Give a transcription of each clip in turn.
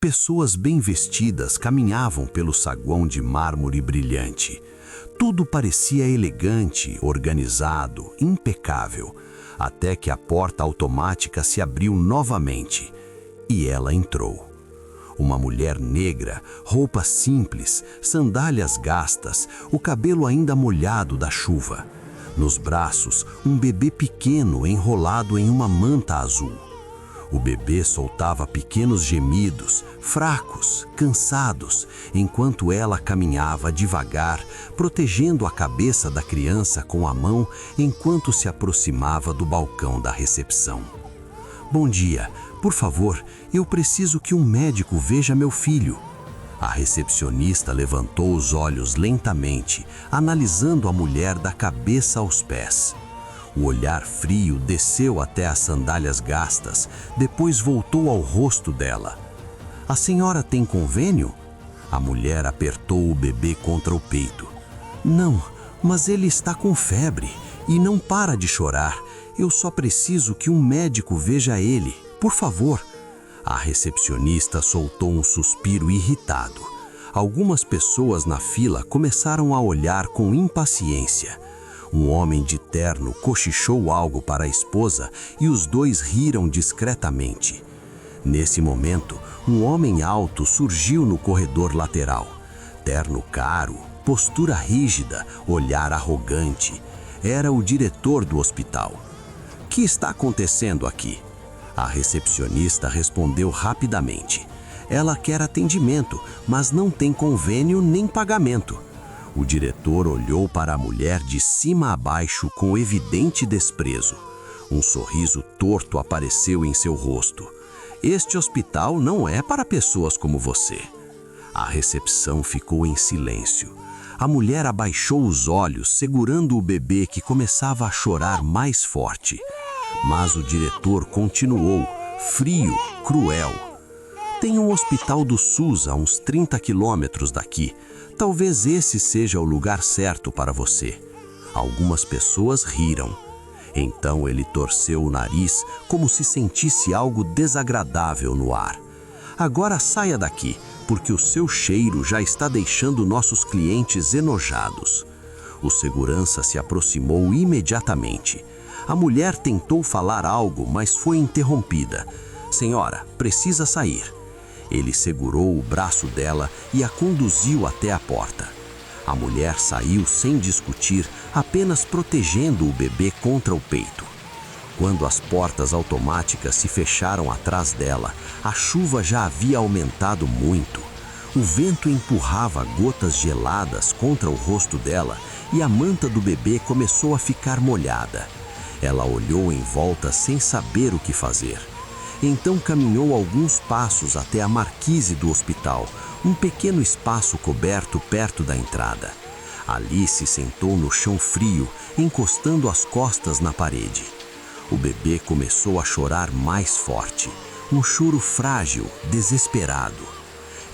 Pessoas bem vestidas caminhavam pelo saguão de mármore brilhante. Tudo parecia elegante, organizado, impecável, até que a porta automática se abriu novamente e ela entrou. Uma mulher negra, roupas simples, sandálias gastas, o cabelo ainda molhado da chuva. Nos braços, um bebê pequeno enrolado em uma manta azul. O bebê soltava pequenos gemidos, fracos, cansados, enquanto ela caminhava devagar, protegendo a cabeça da criança com a mão enquanto se aproximava do balcão da recepção. "Bom dia, por favor, eu preciso que um médico veja meu filho." A recepcionista levantou os olhos lentamente, analisando a mulher da cabeça aos pés. O olhar frio desceu até as sandálias gastas, depois voltou ao rosto dela. "A senhora tem convênio?" A mulher apertou o bebê contra o peito. "Não, mas ele está com febre e não para de chorar. Eu só preciso que um médico veja ele, por favor." A recepcionista soltou um suspiro irritado. Algumas pessoas na fila começaram a olhar com impaciência. Um homem de terno cochichou algo para a esposa e os dois riram discretamente. Nesse momento, um homem alto surgiu no corredor lateral. Terno caro, postura rígida, olhar arrogante. Era o diretor do hospital. "O que está acontecendo aqui?" A recepcionista respondeu rapidamente. "Ela quer atendimento, mas não tem convênio nem pagamento." O diretor olhou para a mulher de cima a baixo com evidente desprezo. Um sorriso torto apareceu em seu rosto. "Este hospital não é para pessoas como você." A recepção ficou em silêncio. A mulher abaixou os olhos, segurando o bebê que começava a chorar mais forte. Mas o diretor continuou, frio, cruel. "Tem um hospital do SUS a uns 30 quilômetros daqui. Talvez esse seja o lugar certo para você." Algumas pessoas riram. Então ele torceu o nariz como se sentisse algo desagradável no ar. "Agora saia daqui, porque o seu cheiro já está deixando nossos clientes enojados." O segurança se aproximou imediatamente. A mulher tentou falar algo, mas foi interrompida. "Senhora, precisa sair." Ele segurou o braço dela e a conduziu até a porta. A mulher saiu sem discutir, apenas protegendo o bebê contra o peito. Quando as portas automáticas se fecharam atrás dela, a chuva já havia aumentado muito. O vento empurrava gotas geladas contra o rosto dela e a manta do bebê começou a ficar molhada. Ela olhou em volta sem saber o que fazer. Então caminhou alguns passos até a marquise do hospital, um pequeno espaço coberto perto da entrada. Ali se sentou no chão frio, encostando as costas na parede. O bebê começou a chorar mais forte, um choro frágil, desesperado.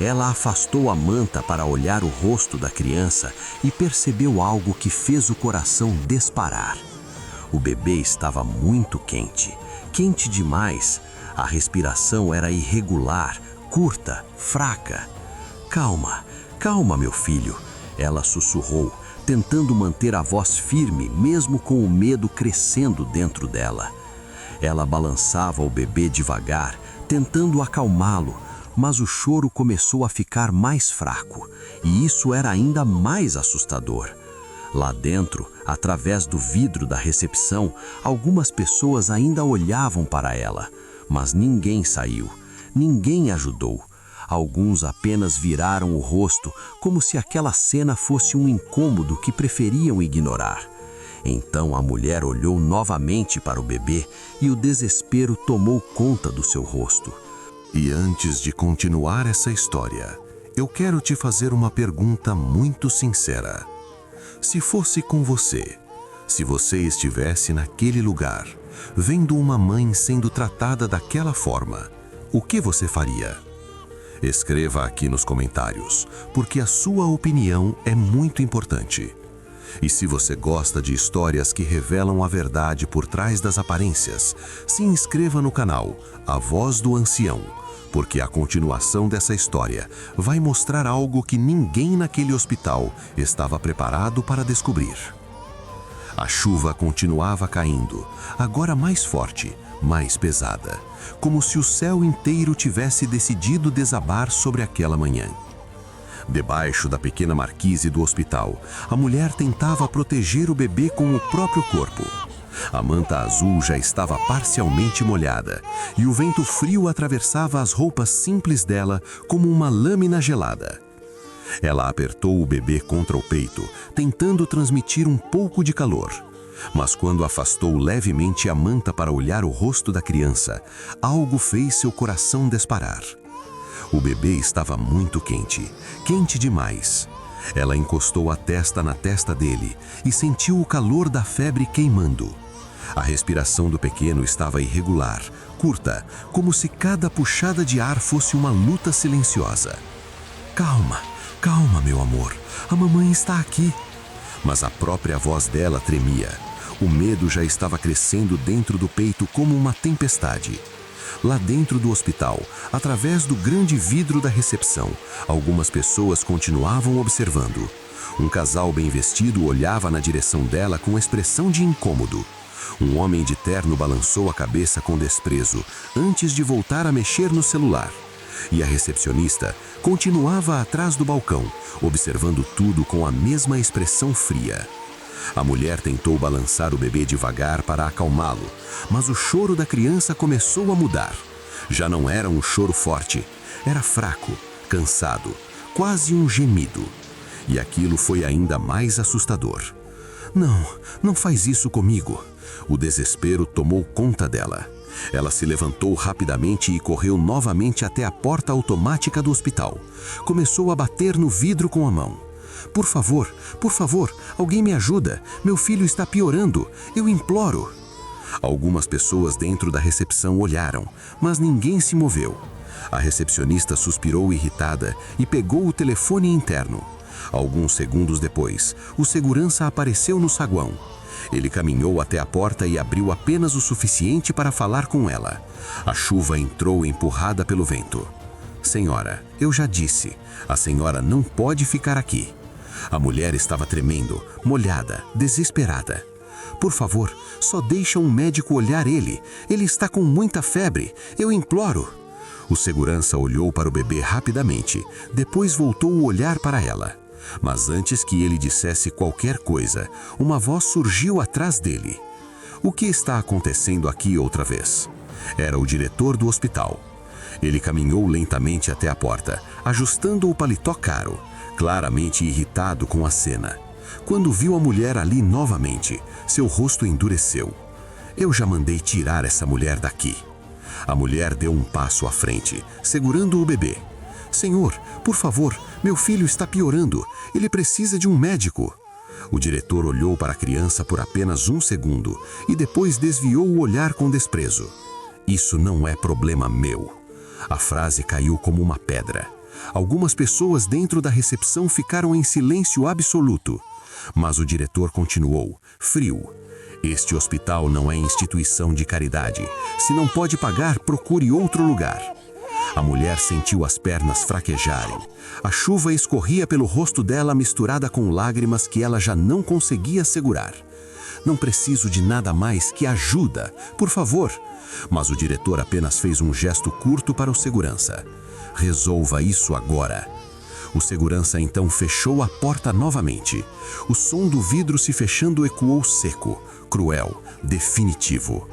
Ela afastou a manta para olhar o rosto da criança e percebeu algo que fez o coração disparar. O bebê estava muito quente, quente demais. A respiração era irregular, curta, fraca. "Calma, calma, meu filho," ela sussurrou, tentando manter a voz firme, mesmo com o medo crescendo dentro dela. Ela balançava o bebê devagar, tentando acalmá-lo, mas o choro começou a ficar mais fraco, e isso era ainda mais assustador. Lá dentro, através do vidro da recepção, algumas pessoas ainda olhavam para ela. Mas ninguém saiu, ninguém ajudou. Alguns apenas viraram o rosto, como se aquela cena fosse um incômodo que preferiam ignorar. Então a mulher olhou novamente para o bebê e o desespero tomou conta do seu rosto. "E antes de continuar essa história, eu quero te fazer uma pergunta muito sincera. Se fosse com você, se você estivesse naquele lugar, vendo uma mãe sendo tratada daquela forma, o que você faria?" Escreva aqui nos comentários, porque a sua opinião é muito importante. E se você gosta de histórias que revelam a verdade por trás das aparências, se inscreva no canal A Voz do Ancião, porque a continuação dessa história vai mostrar algo que ninguém naquele hospital estava preparado para descobrir. A chuva continuava caindo, agora mais forte, mais pesada, como se o céu inteiro tivesse decidido desabar sobre aquela manhã. Debaixo da pequena marquise do hospital, a mulher tentava proteger o bebê com o próprio corpo. A manta azul já estava parcialmente molhada e o vento frio atravessava as roupas simples dela como uma lâmina gelada. Ela apertou o bebê contra o peito, tentando transmitir um pouco de calor. Mas quando afastou levemente a manta para olhar o rosto da criança, algo fez seu coração disparar. O bebê estava muito quente, quente demais. Ela encostou a testa na testa dele e sentiu o calor da febre queimando. A respiração do pequeno estava irregular, curta, como se cada puxada de ar fosse uma luta silenciosa. Calma, calma, meu amor, a mamãe está aqui. Mas a própria voz dela tremia. O medo já estava crescendo dentro do peito como uma tempestade. Lá dentro do hospital, através do grande vidro da recepção, algumas pessoas continuavam observando. Um casal bem vestido olhava na direção dela com expressão de incômodo. Um homem de terno balançou a cabeça com desprezo antes de voltar a mexer no celular. E a recepcionista continuava atrás do balcão, observando tudo com a mesma expressão fria. A mulher tentou balançar o bebê devagar para acalmá-lo, mas o choro da criança começou a mudar. Já não era um choro forte, era fraco, cansado, quase um gemido. E aquilo foi ainda mais assustador. Não, não faz isso comigo. O desespero tomou conta dela. Ela se levantou rapidamente e correu novamente até a porta automática do hospital. Começou a bater no vidro com a mão. Por favor, alguém me ajuda. Meu filho está piorando. Eu imploro. Algumas pessoas dentro da recepção olharam, mas ninguém se moveu. A recepcionista suspirou irritada e pegou o telefone interno. Alguns segundos depois, o segurança apareceu no saguão. Ele caminhou até a porta e abriu apenas o suficiente para falar com ela. A chuva entrou empurrada pelo vento. Senhora, eu já disse, a senhora não pode ficar aqui. A mulher estava tremendo, molhada, desesperada. Por favor, só deixa um médico olhar ele. Ele está com muita febre. Eu imploro. O segurança olhou para o bebê rapidamente, depois voltou o olhar para ela. Mas antes que ele dissesse qualquer coisa, uma voz surgiu atrás dele. O que está acontecendo aqui outra vez? Era o diretor do hospital. Ele caminhou lentamente até a porta, ajustando o paletó caro, claramente irritado com a cena. Quando viu a mulher ali novamente, seu rosto endureceu. Eu já mandei tirar essa mulher daqui. A mulher deu um passo à frente, segurando o bebê. Senhor, por favor, meu filho está piorando. Ele precisa de um médico. O diretor olhou para a criança por apenas um segundo e depois desviou o olhar com desprezo. Isso não é problema meu. A frase caiu como uma pedra. Algumas pessoas dentro da recepção ficaram em silêncio absoluto. Mas o diretor continuou, frio. Este hospital não é instituição de caridade. Se não pode pagar, procure outro lugar. A mulher sentiu as pernas fraquejarem. A chuva escorria pelo rosto dela misturada com lágrimas que ela já não conseguia segurar. Não preciso de nada mais que ajuda, por favor. Mas o diretor apenas fez um gesto curto para o segurança. Resolva isso agora. O segurança então fechou a porta novamente. O som do vidro se fechando ecoou seco, cruel, definitivo.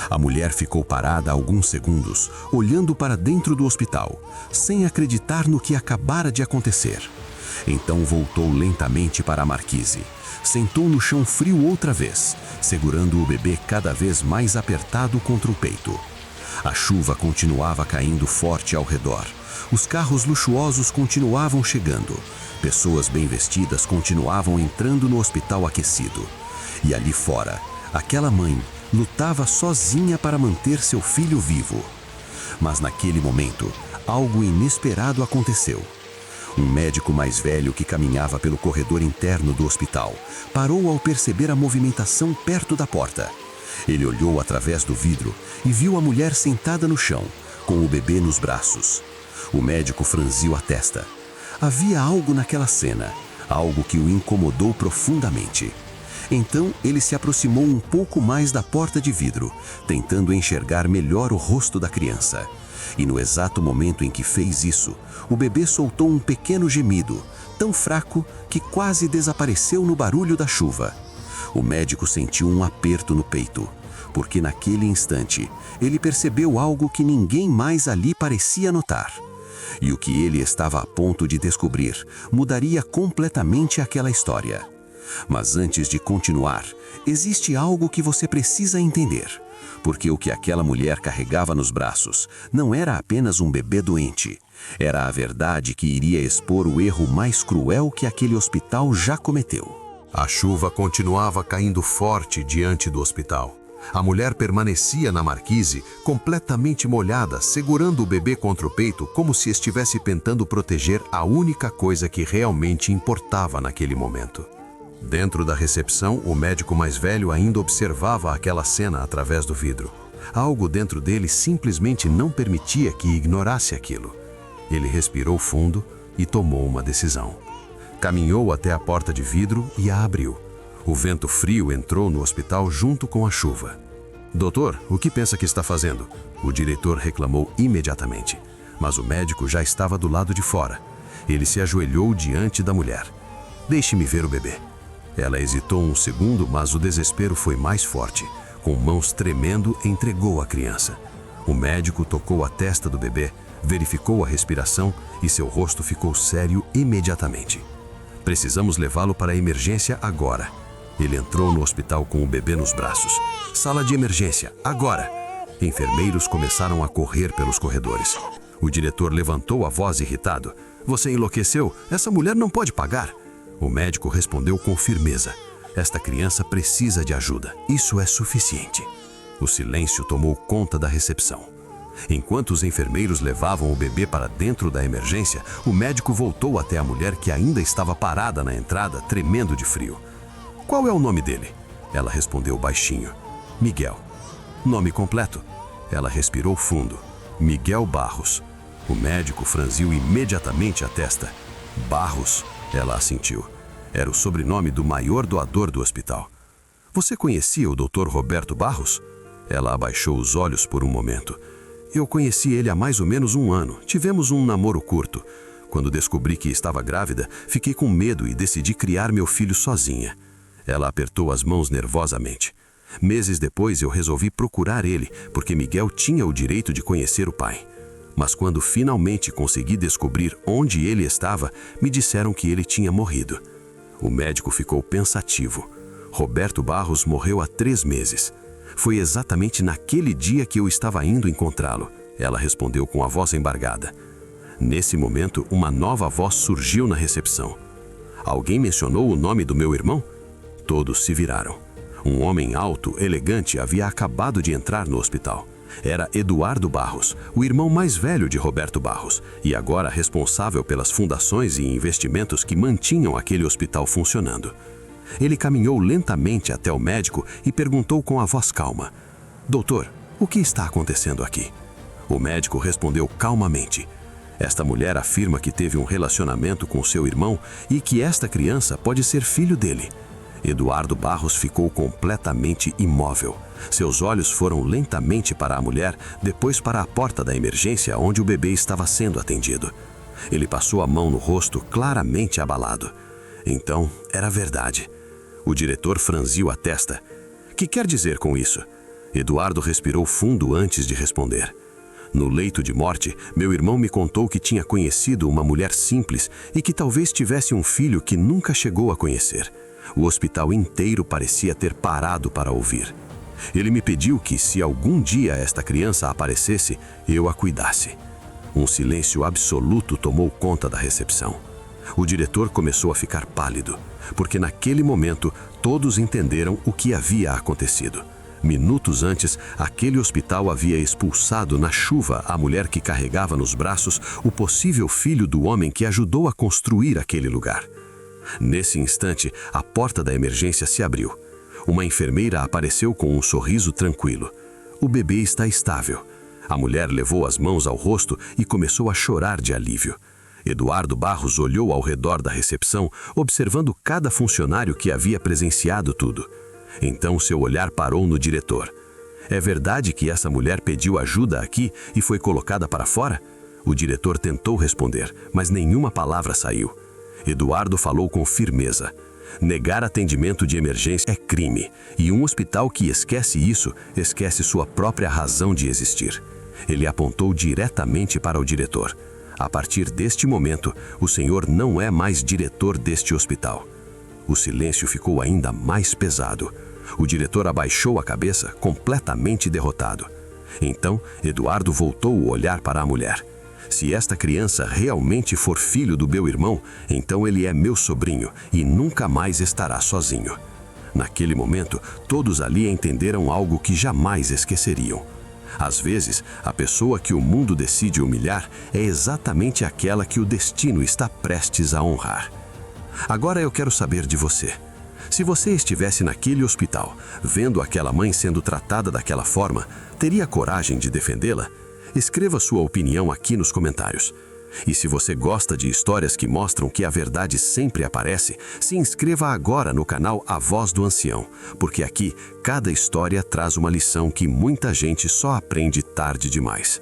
A mulher ficou parada alguns segundos, olhando para dentro do hospital, sem acreditar no que acabara de acontecer. Então voltou lentamente para a marquise. Sentou no chão frio outra vez, segurando o bebê cada vez mais apertado contra o peito. A chuva continuava caindo forte ao redor. Os carros luxuosos continuavam chegando. Pessoas bem vestidas continuavam entrando no hospital aquecido. E ali fora, aquela mãe lutava sozinha para manter seu filho vivo. Mas naquele momento, algo inesperado aconteceu. Um médico mais velho que caminhava pelo corredor interno do hospital parou ao perceber a movimentação perto da porta. Ele olhou através do vidro e viu a mulher sentada no chão, com o bebê nos braços. O médico franziu a testa. Havia algo naquela cena, algo que o incomodou profundamente. Então ele se aproximou um pouco mais da porta de vidro, tentando enxergar melhor o rosto da criança. E no exato momento em que fez isso, o bebê soltou um pequeno gemido, tão fraco que quase desapareceu no barulho da chuva. O médico sentiu um aperto no peito, porque naquele instante ele percebeu algo que ninguém mais ali parecia notar. E o que ele estava a ponto de descobrir mudaria completamente aquela história. Mas antes de continuar, existe algo que você precisa entender. Porque o que aquela mulher carregava nos braços não era apenas um bebê doente. Era a verdade que iria expor o erro mais cruel que aquele hospital já cometeu. A chuva continuava caindo forte diante do hospital. A mulher permanecia na marquise, completamente molhada, segurando o bebê contra o peito como se estivesse tentando proteger a única coisa que realmente importava naquele momento. Dentro da recepção, o médico mais velho ainda observava aquela cena através do vidro. Algo dentro dele simplesmente não permitia que ignorasse aquilo. Ele respirou fundo e tomou uma decisão. Caminhou até a porta de vidro e a abriu. O vento frio entrou no hospital junto com a chuva. "Doutor, o que pensa que está fazendo?" O diretor reclamou imediatamente. Mas o médico já estava do lado de fora. Ele se ajoelhou diante da mulher. "Deixe-me ver o bebê." Ela hesitou um segundo, mas o desespero foi mais forte. Com mãos tremendo, entregou a criança. O médico tocou a testa do bebê, verificou a respiração e seu rosto ficou sério imediatamente. "Precisamos levá-lo para a emergência agora." Ele entrou no hospital com o bebê nos braços. "Sala de emergência, agora!" Enfermeiros começaram a correr pelos corredores. O diretor levantou a voz irritado. "Você enlouqueceu? Essa mulher não pode pagar." O médico respondeu com firmeza. "Esta criança precisa de ajuda. Isso é suficiente." O silêncio tomou conta da recepção. Enquanto os enfermeiros levavam o bebê para dentro da emergência, o médico voltou até a mulher que ainda estava parada na entrada, tremendo de frio. "Qual é o nome dele?" Ela respondeu baixinho. "Miguel." "Nome completo?" Ela respirou fundo. "Miguel Barros." O médico franziu imediatamente a testa. "Barros?" Ela assentiu. Era o sobrenome do maior doador do hospital. "Você conhecia o Dr. Roberto Barros?" Ela abaixou os olhos por um momento. "Eu conheci ele há mais ou menos um ano. Tivemos um namoro curto. Quando descobri que estava grávida, fiquei com medo e decidi criar meu filho sozinha." Ela apertou as mãos nervosamente. "Meses depois eu resolvi procurar ele, porque Miguel tinha o direito de conhecer o pai. Mas quando finalmente consegui descobrir onde ele estava, me disseram que ele tinha morrido." O médico ficou pensativo. "Roberto Barros morreu há 3 meses. Foi exatamente naquele dia que eu estava indo encontrá-lo." Ela respondeu com a voz embargada. Nesse momento, uma nova voz surgiu na recepção. "Alguém mencionou o nome do meu irmão?" Todos se viraram. Um homem alto, elegante, havia acabado de entrar no hospital. Era Eduardo Barros, o irmão mais velho de Roberto Barros, e agora responsável pelas fundações e investimentos que mantinham aquele hospital funcionando. Ele caminhou lentamente até o médico e perguntou com a voz calma: "Doutor, o que está acontecendo aqui?" O médico respondeu calmamente: "Esta mulher afirma que teve um relacionamento com seu irmão e que esta criança pode ser filho dele." Eduardo Barros ficou completamente imóvel. Seus olhos foram lentamente para a mulher, depois para a porta da emergência onde o bebê estava sendo atendido. Ele passou a mão no rosto, claramente abalado. Então, era verdade. O diretor franziu a testa. "Que quer dizer com isso?" Eduardo respirou fundo antes de responder. "No leito de morte, meu irmão me contou que tinha conhecido uma mulher simples e que talvez tivesse um filho que nunca chegou a conhecer. O hospital inteiro parecia ter parado para ouvir. Ele me pediu que, se algum dia esta criança aparecesse, eu a cuidasse." Um silêncio absoluto tomou conta da recepção. O diretor começou a ficar pálido, porque naquele momento todos entenderam o que havia acontecido. Minutos antes, aquele hospital havia expulsado na chuva a mulher que carregava nos braços o possível filho do homem que ajudou a construir aquele lugar. Nesse instante, a porta da emergência se abriu. Uma enfermeira apareceu com um sorriso tranquilo. "O bebê está estável." A mulher levou as mãos ao rosto e começou a chorar de alívio. Eduardo Barros olhou ao redor da recepção, observando cada funcionário que havia presenciado tudo. Então seu olhar parou no diretor. É verdade que essa mulher pediu ajuda aqui e foi colocada para fora? O diretor tentou responder, mas nenhuma palavra saiu. Eduardo falou com firmeza. Negar atendimento de emergência é crime, e um hospital que esquece isso, esquece sua própria razão de existir. Ele apontou diretamente para o diretor. A partir deste momento, o senhor não é mais diretor deste hospital. O silêncio ficou ainda mais pesado. O diretor abaixou a cabeça, completamente derrotado. Então, Eduardo voltou o olhar para a mulher. Se esta criança realmente for filho do meu irmão, então ele é meu sobrinho e nunca mais estará sozinho. Naquele momento, todos ali entenderam algo que jamais esqueceriam. Às vezes, a pessoa que o mundo decide humilhar é exatamente aquela que o destino está prestes a honrar. Agora eu quero saber de você. Se você estivesse naquele hospital, vendo aquela mãe sendo tratada daquela forma, teria coragem de defendê-la? Escreva sua opinião aqui nos comentários. E se você gosta de histórias que mostram que a verdade sempre aparece, se inscreva agora no canal A Voz do Ancião, porque aqui cada história traz uma lição que muita gente só aprende tarde demais.